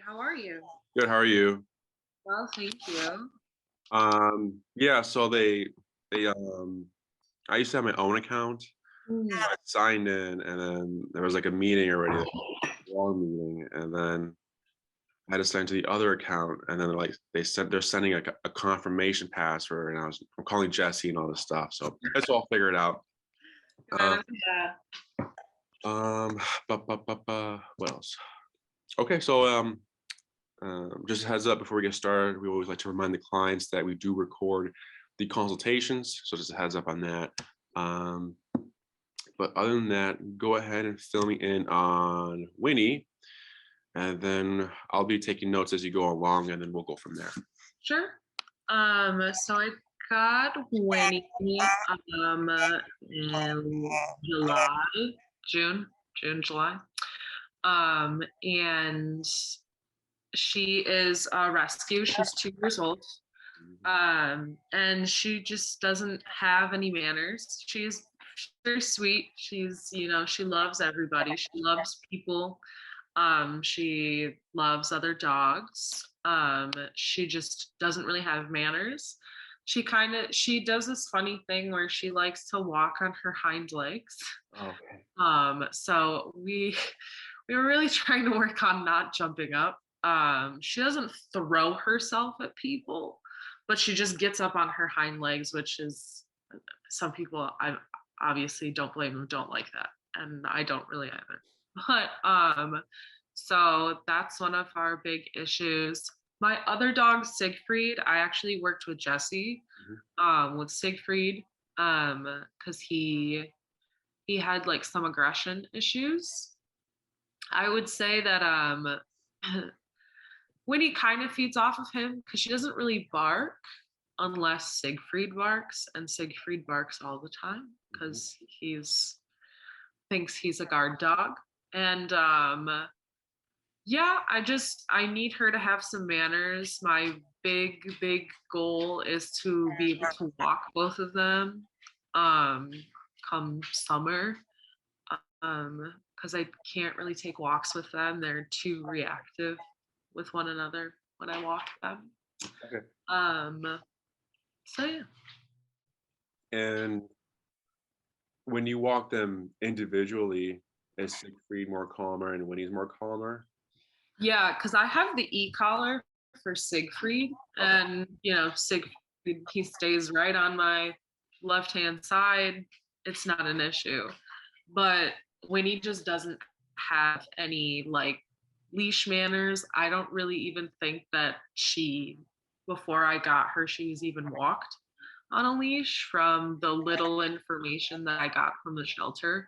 How are you? Good. How are you? Well, thank you. Yeah. So I used to have my own account. Mm. I signed in, and then there was like a meeting already, like a long meeting, and then I had to sign to the other account, and then they're sending like a confirmation password, and I'm calling Jesse and all this stuff. So it's all figured out. Um, um, what else? Okay, so just a heads up before we get started, we always like to remind the clients that we do record the consultations, so just a heads up on that. But other than that, go ahead and fill me in on Winnie, and then I'll be taking notes as you go along, and then we'll go from there. Sure. So I got Winnie in July. And she is a rescue. She's 2 years old. And she just doesn't have any manners. She's very sweet. She loves everybody. She loves people. She loves other dogs. She just doesn't really have manners. She does this funny thing where she likes to walk on her hind legs. Okay. So we were really trying to work on not jumping up. She doesn't throw herself at people, but she just gets up on her hind legs, which is, some people, I obviously don't blame them, don't like that, and I don't really either. But so that's one of our big issues. My other dog, Siegfried, I actually worked with Jesse with Siegfried, because he had like some aggression issues. I would say that Winnie kind of feeds off of him because she doesn't really bark unless Siegfried barks, and Siegfried barks all the time because thinks he's a guard dog. And yeah, I need her to have some manners. My big goal is to be able to walk both of them come summer, because I can't really take walks with them. They're too reactive with one another when I walk them. Okay. So yeah. And when you walk them individually, is Siegfried more calmer and Winnie's more calmer? Yeah, because I have the e-collar for Siegfried, and Siegfried, he stays right on my left-hand side. It's not an issue. But Winnie just doesn't have any like leash manners. I don't really even think that before I got her, she's even walked on a leash from the little information that I got from the shelter.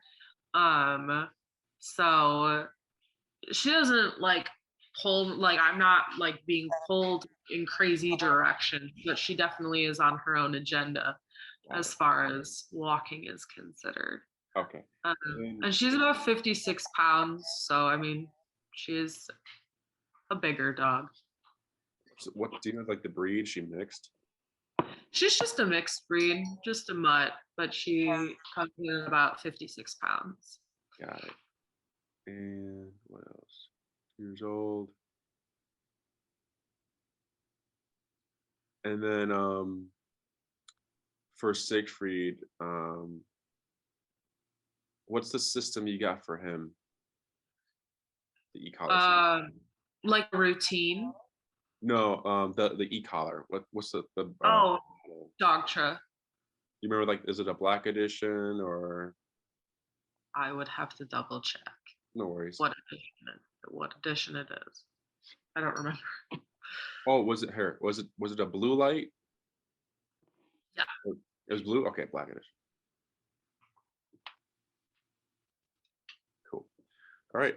So she doesn't like pull, like I'm not like being pulled in crazy direction, but she definitely is on her own agenda as far as walking is considered. Okay. And she's about 56 pounds, so I mean, she is a bigger dog. So what do you know, like the breed she mixed? She's just a mixed breed, just a mutt, but she comes in about 56 pounds. Got it. And what else? 2 years old. And then for Siegfried, what's the system you got for him? The e-collar. Like a routine. No, the e-collar. What's the Dogtra. You remember, like, is it a black edition or? I would have to double check. No worries. What edition it is? I don't remember. Oh, was it her? Was it a blue light? Yeah. It was blue? Okay, black edition. Cool. All right.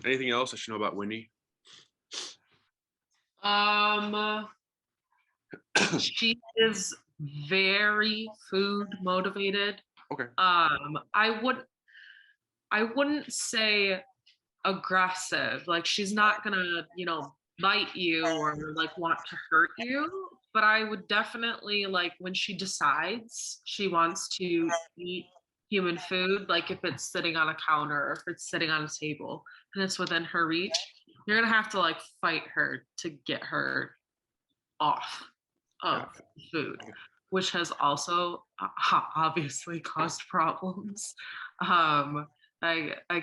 Anything else I should know about Winnie? She is very food motivated. Okay. I wouldn't say aggressive. Like she's not gonna, bite you or like want to hurt you. But I would definitely, like, when she decides she wants to eat human food, like if it's sitting on a counter or if it's sitting on a table and it's within her reach, You're gonna have to like fight her to get her off of food, which has also obviously caused problems. I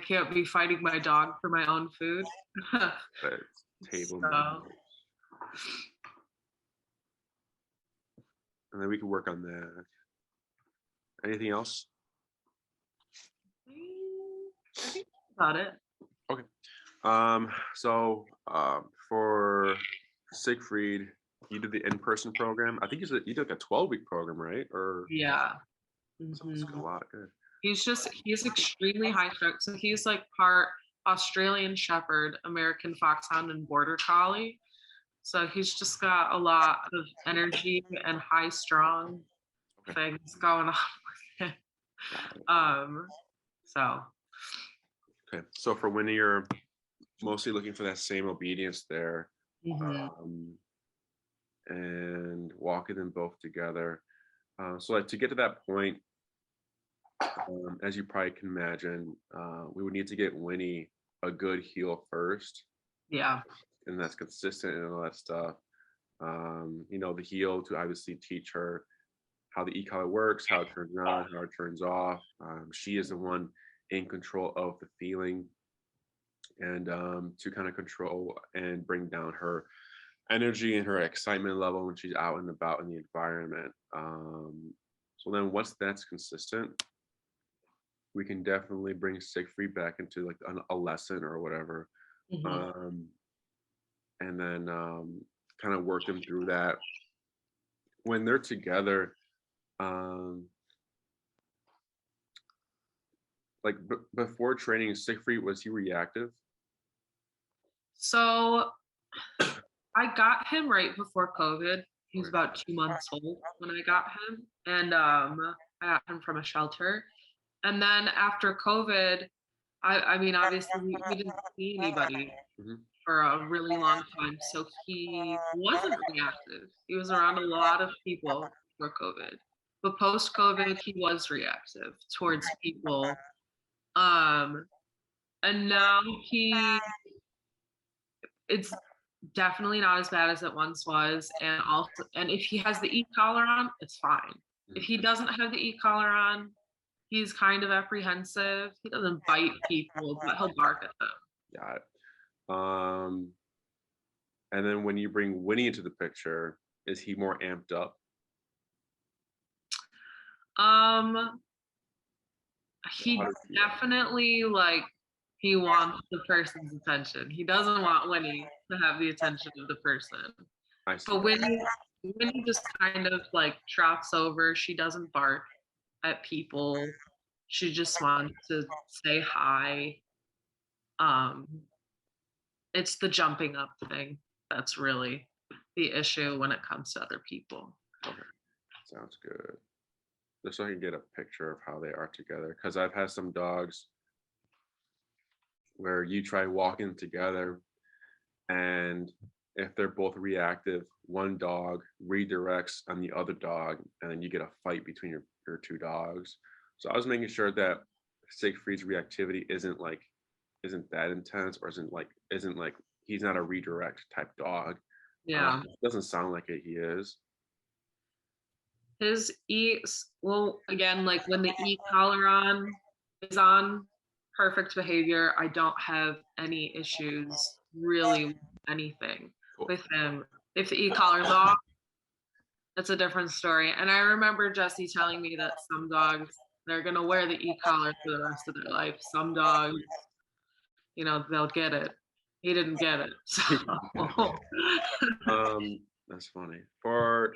can't be fighting my dog for my own food. Table So, manners. And then we can work on that. Anything else? I think that's about it. Okay. So for Siegfried, you did the in-person program. I think you did like a 12-week program, right? Or Yeah. that's a lot. Good. He's extremely high strength. So he's like part Australian Shepherd, American Foxhound, and Border Collie. So he's just got a lot of energy and high strong things going on with him. So. Okay. So for Winnie, you're mostly looking for that same obedience there. And walking them both together. So like to get to that point, as you probably can imagine, we would need to get Winnie a good heel first. Yeah. And that's consistent and all that stuff. The heel to obviously teach her how the e-collar works, how it turns on, how it turns off. She is the one in control of the feeling, and to kind of control and bring down her energy and her excitement level when she's out and about in the environment. So then once that's consistent, we can definitely bring Siegfried back into like a lesson or whatever. And then kind of work them through that. When they're together, like before training, Siegfried, was he reactive? So I got him right before COVID. He was about 2 months old when I got him, and I got him from a shelter. And then after COVID, I mean, obviously we didn't see anybody for a really long time, so he wasn't reactive. He was around a lot of people for COVID, but post COVID, he was reactive towards people. And now it's definitely not as bad as it once was. And if he has the e-collar on, it's fine. If he doesn't have the e-collar on, he's kind of apprehensive. He doesn't bite people, but he'll bark at them. Got it. And then when you bring Winnie into the picture, is he more amped up? He definitely he wants the person's attention. He doesn't want Winnie to have the attention of the person. But Winnie just kind of trots over. She doesn't bark at people. She just wants to say hi. It's the jumping up thing that's really the issue when it comes to other people. Okay, sounds good. Just so I can get a picture of how they are together, because I've had some dogs where you try walking together, and if they're both reactive, one dog redirects on the other dog, and then you get a fight between your two dogs. So I was making sure that Siegfried's reactivity isn't that intense, or isn't like he's not a redirect type dog. Yeah. It doesn't sound like it. He is. His again, when the e-collar is on, perfect behavior. I don't have any issues really with anything with him. If the e-collar's off, that's a different story. And I remember Jesse telling me that some dogs, they're gonna wear the e-collar for the rest of their life. Some dogs, they'll get it. He didn't get it. So. That's funny. For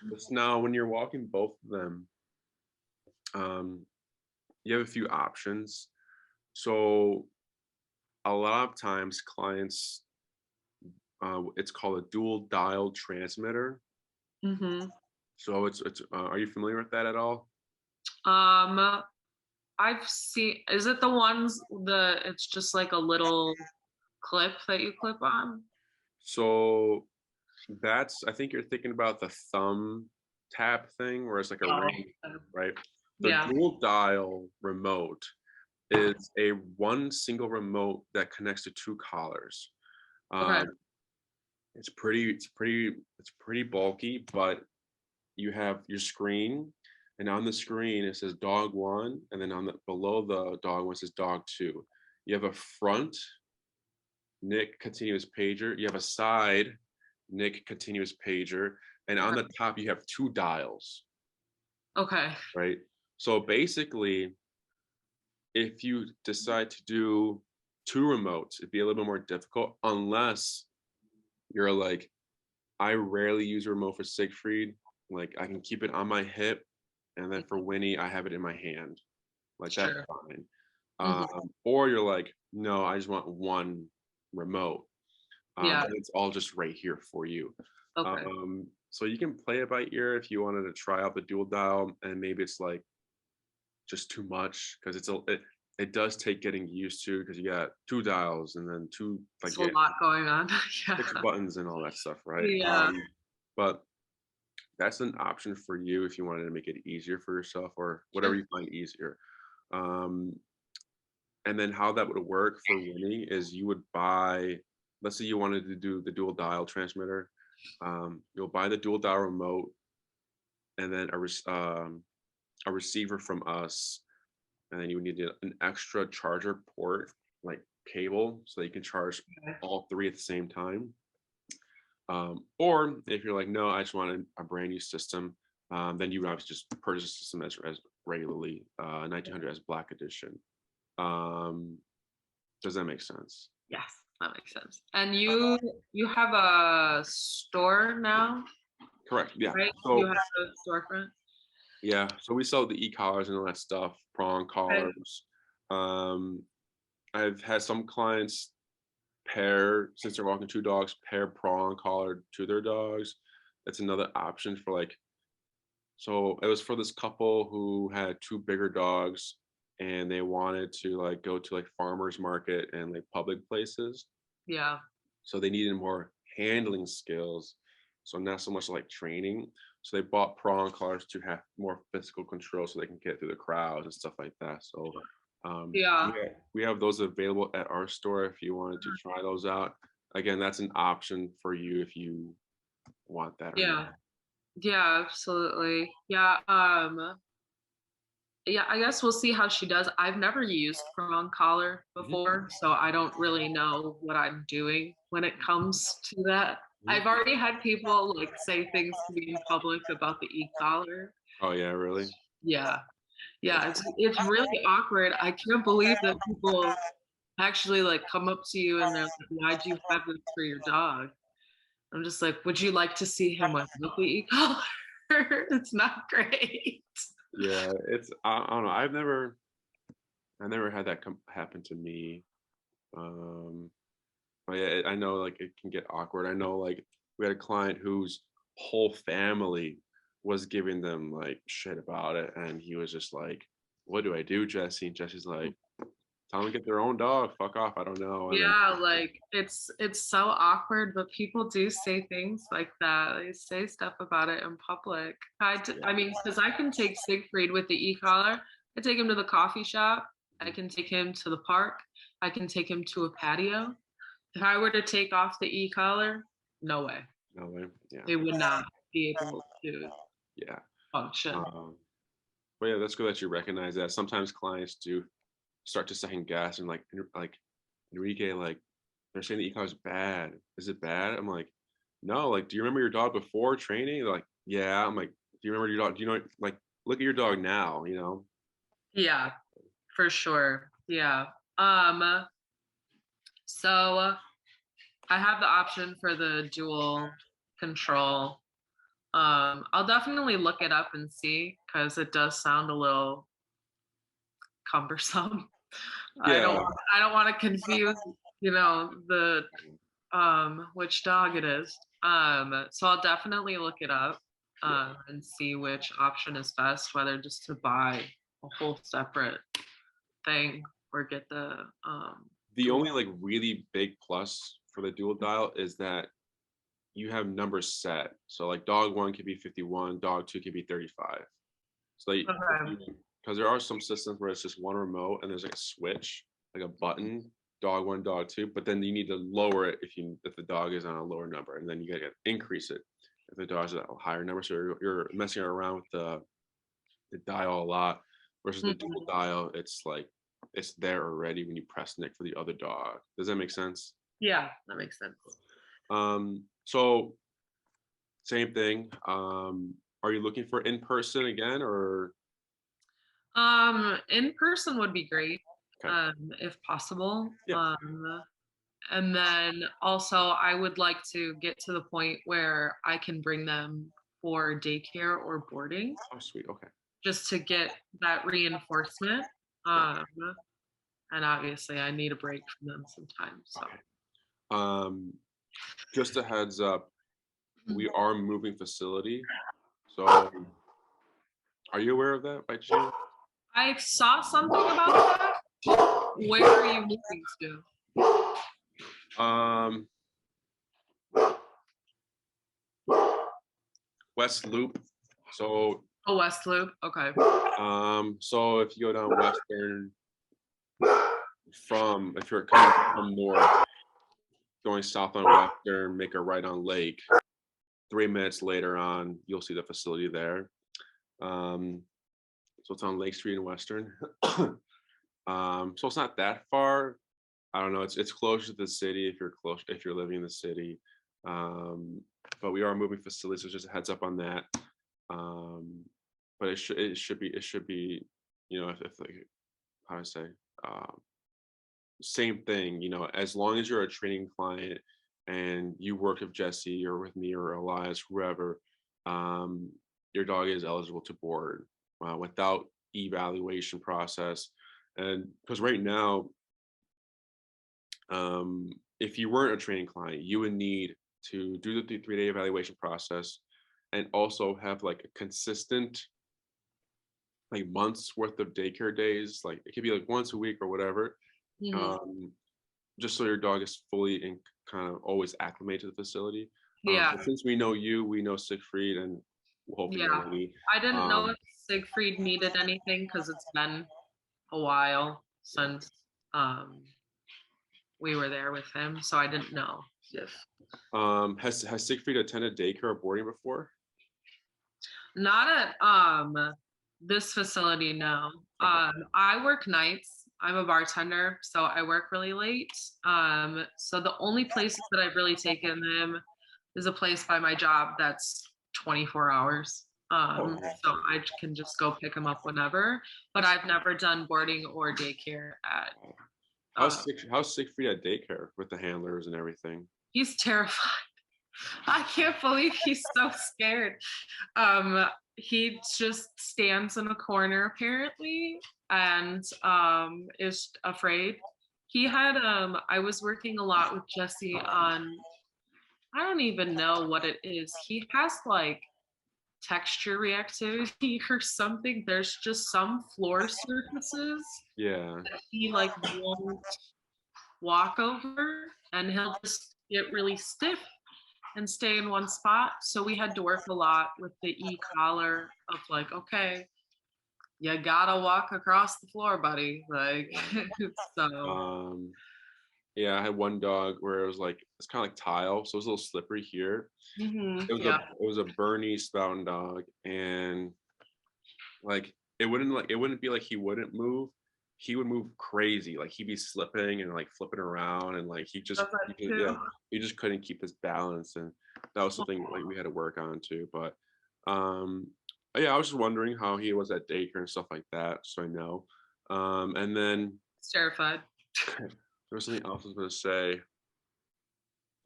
this now, when you're walking both of them, you have a few options. So a lot of times clients, it's called a dual dial transmitter. So it's are you familiar with that at all? I've seen, is it the ones it's just like a little clip that you clip on? So I think you're thinking about the thumb tap thing, where it's like a ring, right? The dual dial remote is one single remote that connects to two collars. Okay. It's pretty bulky, but you have your screen, and on the screen it says dog one, and then on the below the dog one says dog two. You have a front Nick continuous pager, you have a side Nick continuous pager, and on the top you have two dials, Okay. right? So basically, if you decide to do two remotes, it'd be a little bit more difficult unless you're like, I rarely use a remote for Siegfried. Like I can keep it on my hip, and then for Winnie, I have it in my hand. Like that's Sure. fine. Mhm. Or you're like, no, I just want one remote. Yeah. And it's all just right here for you. Okay. So you can play it by ear if you wanted to try out the dual dial, and maybe it's like just too much because it does take getting used to because you got two dials and then two like It's a lot going on. Yeah. six buttons and all that stuff, right? Yeah. But that's an option for you if you wanted to make it easier for yourself or whatever Sure. you find easier. Um, and then how that would work for Winnie is you would buy, let's say you wanted to do the dual dial transmitter, you'll buy the dual dial remote and then a receiver from us, and then you would need an extra charger port, like cable, so that you can charge Okay. all three at the same time. Or if you're like, no, I just want a brand new system, then you would obviously just purchase a system as regularly, 1900 as Black Edition. Um, does that make sense? Yes, that makes sense. And you have a store now, Correct. Yeah. right? You So have a storefront. yeah, so we sell the e-collars and all that stuff, prong Okay. collars. Um, I've had some clients pair, since they're walking two dogs, pair prong collar to their dogs. That's another option for like, so it was for this couple who had two bigger dogs and they wanted to like go to like farmers market and like public places. Yeah. So they needed more handling skills. So not so much like training. So they bought prong collars to have more physical control so they can get through the crowds and stuff like that. So Yeah. we have those available at our store if you wanted to try those out. Again, that's an option for you if you want that or not. Yeah. Yeah, absolutely. Yeah. Yeah, I guess we'll see how she does. I've never used prong collar Mhm, before, so I don't really know what I'm doing when it comes to that. mhm. I've already had people like say things to me in public about the e-collar. Oh yeah, really? Yeah. Yeah. Yeah, it's really awkward. I can't believe that people actually like come up to you and they're like, "Why'd you have this for your dog?" I'm just like, "Would you like to see him without the e-collar?" It's not great. Yeah, it's I don't know. I never had that happen to me. Um, but yeah, I know like it can get awkward. I know like we had a client whose whole family was giving them like shit about it, and he was just like, "What do I do, Jesse?" And Jesse's like, "Tell them to get their own dog. Fuck off. I don't know." And then Yeah, like it's so awkward, but people do say things like that. They say stuff about it in public. I yeah, mean, because I can take Siegfried with the e-collar. I take him to the coffee shop. I can take him to the park. I can take him to a patio. If I were to take off the e-collar, no way. no way. Yeah, They would not be able to yeah. function. Um, but yeah, that's good that you recognize that. Sometimes clients do start to second guess and like Enrique, like they're saying the eco is bad. Is it bad? I'm like, no. Like, do you remember your dog before training? They're like, yeah. I'm like, do you remember your dog? Do you know? Like, look at your dog now. You know? Yeah, for sure. Yeah. Um, so I have the option for the dual control. I'll definitely look it up and see because it does sound a little cumbersome. Yeah. I don't want to confuse, the which dog it is. So I'll definitely look it up Yeah. and see which option is best, whether just to buy a whole separate thing or get the The dual. only like really big plus for the dual dial is that you have numbers set. So like dog one could be 51, dog two could be 35. So like Okay. because there are some systems where it's just one remote and there's like a switch, like a button. dog 1, dog 2, but then you need to lower it if the dog is on a lower number, and then you gotta increase it if the dog's at a higher number. So you're messing around with the dial a lot, versus the dual dial. It's like it's there already when you press Nick for the other dog. Does that make sense? Yeah, that makes sense. So same thing. Are you looking for in person again, or? In person would be great, Okay. if possible. Yeah. And then also I would like to get to the point where I can bring them for daycare or boarding, Oh, sweet. Okay. just to get that reinforcement. Yeah. Um, and obviously I need a break from them sometimes. So Okay. Just a heads up, we are moving facility. So are you aware of that by chance? I saw something about that. Where are you moving to? West Loop. So Oh, West Loop. Okay. so if you go down Western if you're coming from north, going south on Western, make a right on Lake. 3 minutes later on, you'll see the facility there. So it's on Lake Street in Western. So it's not that far. I don't know. It's closer to the city if you're living in the city. But we are moving facilities, so just a heads up on that. But it should be, if like, how do I say, same thing, as long as you're a training client and you work with Jesse or with me or Elias, whoever, your dog is eligible to board without evaluation process. And because right now, if you weren't a training client, you would need to do the 3-day evaluation process and also have like a consistent like months worth of daycare days. Like it could be like once a week or whatever. Just so your dog is fully and kind of always acclimated to the facility. Yeah. Since we know you, we know Siegfried, and hopefully Winnie. I didn't know if Siegfried needed anything because it's been a while since we were there with him, so I didn't know if. Has Siegfried attended daycare or boarding before? Not at this facility, no. I work nights. I'm a bartender, so I work really late. So the only places that I've really taken them is a place by my job that's 24 hours. So I can just go pick them up whenever, but I've never done boarding or daycare at. How's Siegfried at daycare with the handlers and everything? He's terrified. I can't believe he's so scared. He just stands in a corner apparently and is afraid. He had I was working a lot with Jesse on, I don't even know what it is. He has like texture reactivity or something. There's just some floor surfaces that he like won't walk over, and he'll just get really stiff and stay in one spot. So we had to work a lot with the e-collar of like, okay, you gotta walk across the floor, buddy. Like, so. Yeah, I had one dog where it was like, it's kind of like tile, so it was a little slippery here. It was a Bernese Spouten dog, and like it wouldn't be like he wouldn't move. He would move crazy, like he'd be slipping and like flipping around, and like he just couldn't keep his balance, and that was something like we had to work on too. But yeah, I was just wondering how he was at daycare and stuff like that, so I know. And then it's terrified. There was something else I was going to say.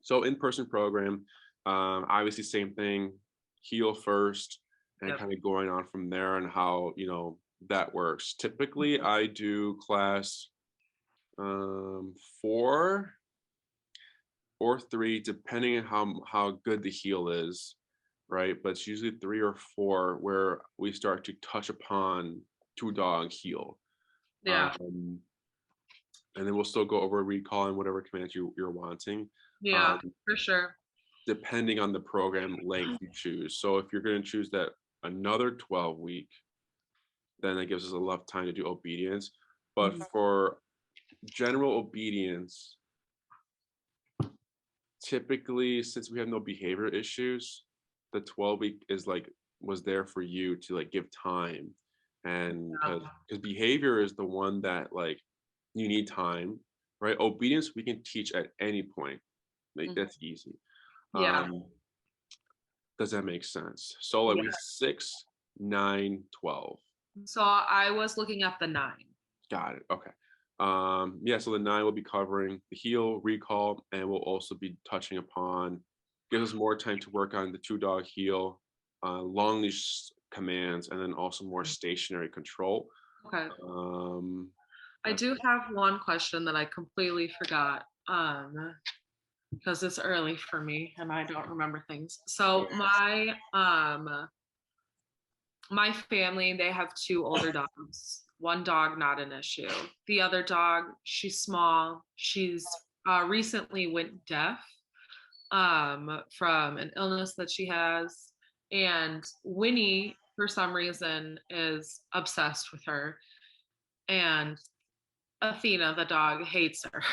So in-person program, obviously same thing, heel first, and kind of going on from there and how that works. Typically, I do class 4 or 3, depending on how good the heel is, right? But it's usually 3 or 4 where we start to touch upon 2-dog heel. And then we'll still go over recall and whatever commands you're wanting. For sure. Depending on the program length you choose. So if you're going to choose that another 12-week, then that gives us enough time to do obedience. But for general obedience, typically, since we have no behavior issues, the 12-week is like was there for you to like give time, and because behavior is the one that like you need time, right? Obedience we can teach at any point, like that's easy. Yeah. Does that make sense? So like we 6, 9, 12. So I was looking at the 9. Got it. Okay. Yeah, so the 9 will be covering the heal, recall, and we'll also be touching upon, gives us more time to work on the 2-dog heal, long leash commands, and then also more stationary control. Okay. I That's do have one question that I completely forgot. Because it's early for me and I don't remember things. So my family, they have 2 older dogs. One dog, not an issue. The other dog, she's small. She's recently went deaf from an illness that she has. And Winnie, for some reason, is obsessed with her. And Athena, the dog, hates her,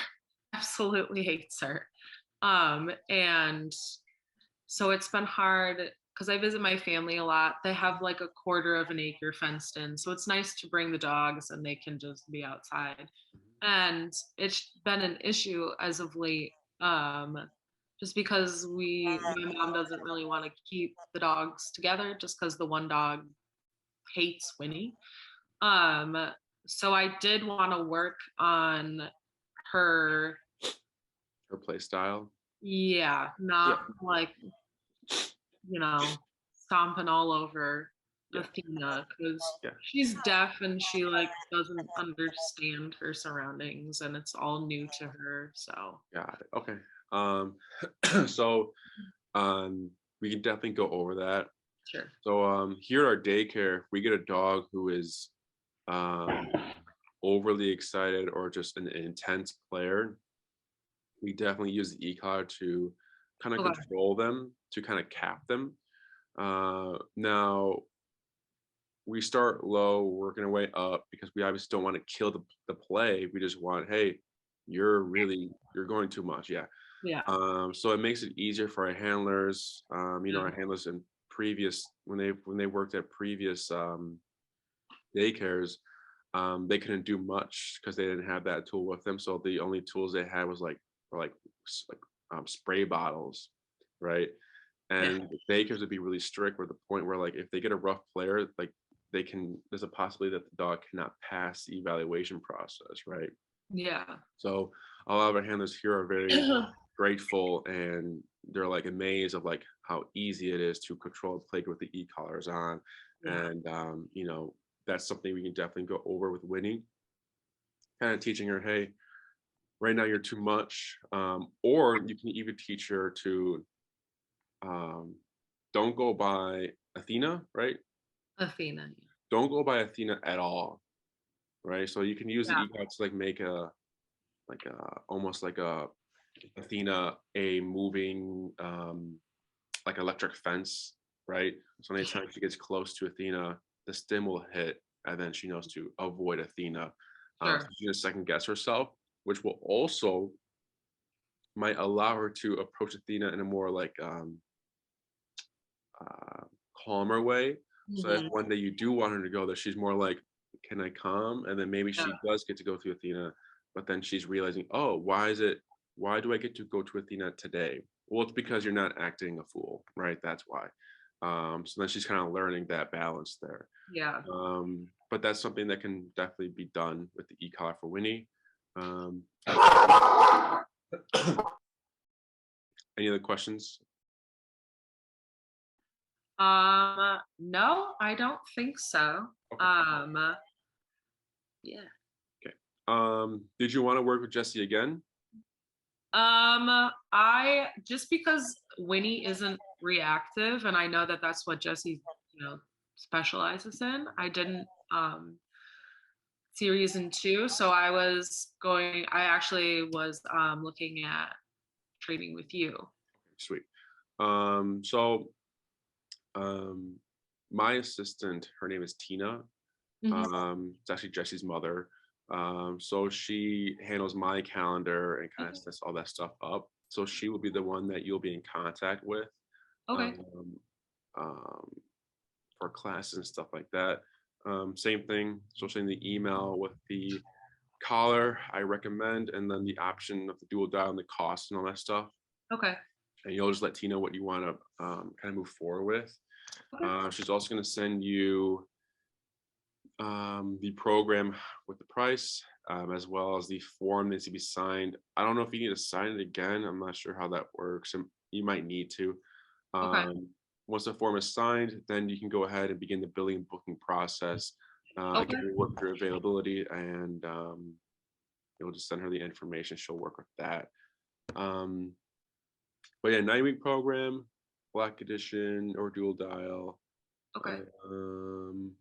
absolutely hates her. And so it's been hard because I visit my family a lot. They have like a 1/4 of an acre fenced in. So it's nice to bring the dogs and they can just be outside. And it's been an issue as of late. Just because my mom doesn't really want to keep the dogs together just because the one dog hates Winnie. So I did want to work on her play style. Yeah, not like, stomping all over Athena because she's deaf and she like doesn't understand her surroundings and it's all new to her. So Got it. Okay. So we can definitely go over that. Sure. So here at our daycare, if we get a dog who is overly excited or just an intense player, we definitely use the e-collar to kind of control them, to kind of cap them. Now we start low, working our way up because we obviously don't want to kill the play. We just want, hey, you're going too much. Yeah. So it makes it easier for our handlers. Our handlers in previous when they worked at previous daycares, they couldn't do much because they didn't have that tool with them. So the only tools they had was like spray bottles, right? And the daycares would be really strict, with the point where like if they get a rough player, like there's a possibility that the dog cannot pass the evaluation process, right? Yeah. So a lot of our handlers here are very grateful, and they're like amazed of like how easy it is to control a play with the e-collars on. And that's something we can definitely go over with Winnie, kind of teaching her, hey, right now you're too much. Or you can even teach her to don't go by Athena, right? Athena. Don't go by Athena at all, right? So you can use the e-collar to like make almost like a Athena a moving like electric fence, right? So anytime she gets close to Athena, the stim will hit, and then she knows to avoid Athena. So she's gonna second guess herself, which will also might allow her to approach Athena in a more like calmer way. So if one day you do want her to go there, she's more like, can I come? And then maybe she does get to go to Athena, but then she's realizing, oh, why do I get to go to Athena today? Well, it's because you're not acting a fool, right? That's why. So then she's kind of learning that balance there. Yeah. But that's something that can definitely be done with the e-collar for Winnie. Any other questions? No, I don't think so. Okay. Yeah. Okay. Did you want to work with Jessie again? I just because Winnie isn't reactive, and I know that that's what Jessie, specializes in. I didn't see reason to, so I actually was looking at training with you. Sweet. My assistant, her name is Tina. It's actually Jessie's mother. So she handles my calendar and kind of sets all that stuff up. So she will be the one that you'll be in contact with Okay. um, um, for classes and stuff like that. Same thing. So send the email with the collar I recommend, and then the option of the dual dial and the cost and all that stuff. Okay. And you'll just let Tina what you want to kind of move forward with. Okay. She's also going to send you the program with the price, as well as the form needs to be signed. I don't know if you need to sign it again. I'm not sure how that works. You might need to. Okay. Once the form is signed, then you can go ahead and begin the billing and booking process. Okay. Again, work your availability, and you'll just send her the information. She'll work with that. But yeah, 9-week program, Black Edition or dual dial. Okay.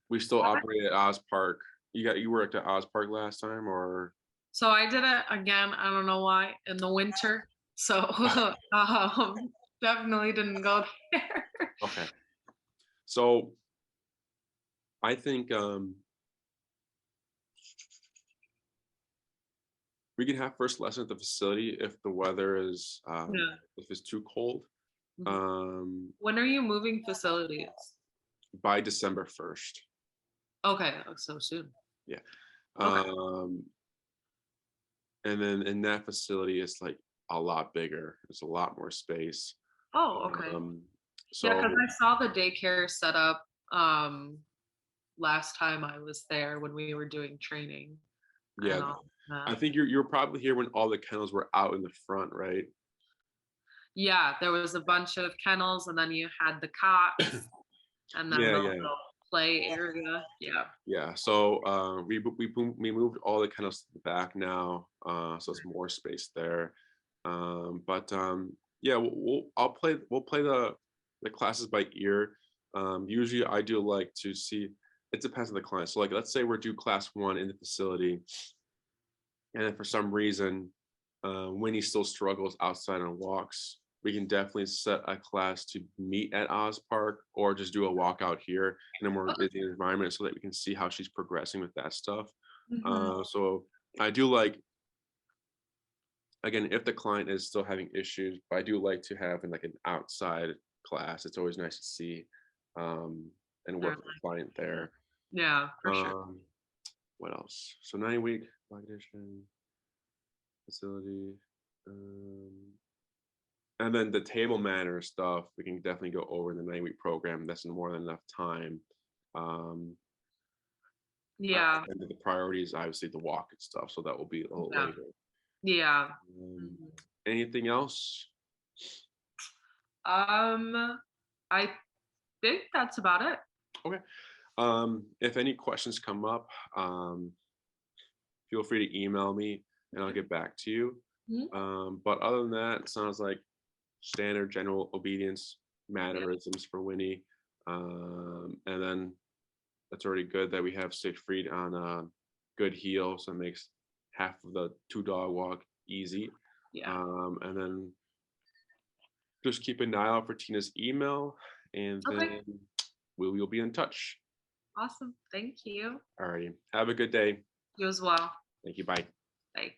We still operate at Oz Park. You worked at Oz Park last time, or So I did it again. I don't know why in the winter. So definitely didn't go there. okay. So I think we can have first lesson at the facility if the weather is Yeah. if it's too cold. Mhm. When are you moving facilities? By December 1st. Okay, so soon. Yeah. Okay. And then in that facility, it's like a lot bigger. There's a lot more space. Oh, okay. Yeah, So because I saw the daycare set up last time I was there when we were doing training yeah, and all I that. think you're probably here when all the kennels were out in the front, right? Yeah, there was a bunch of kennels and then you had the cots and then Yeah, the yeah, little play area. Yeah. yeah. So we moved all the kennels to the back now, so it's more space there. But yeah, we'll play the classes by ear. Usually I do like to see. It depends on the client. So like, let's say we're due class 1 in the facility, and if for some reason Winnie still struggles outside on walks, we can definitely set a class to meet at Oz Park or just do a walk out here in a more busy environment so that we can see how she's progressing with that stuff. Mhm. So I do like, again, if the client is still having issues, but I do like to have in like an outside class. It's always nice to see and work with the client there. Yeah, for sure. What else? So 9-week Black Edition facility. And then the table manner stuff, we can definitely go over in the 9-week program. That's more than enough time. Yeah. And the priorities, obviously, the walk and stuff. So that will be a little Yeah. later. Yeah. Anything else? I think that's about it. Okay. If any questions come up, feel free to email me and I'll get back to you. But other than that, it sounds like standard general obedience mannerisms for Winnie. And then that's already good that we have Siegfried on a good heel, so it makes half of the 2-dog walk easy. Yeah. And then just keep an eye out for Tina's email, and then Okay. we'll be in touch. Awesome. Thank you. Alrighty. Have a good day. You as well. Thank you. Bye. Bye.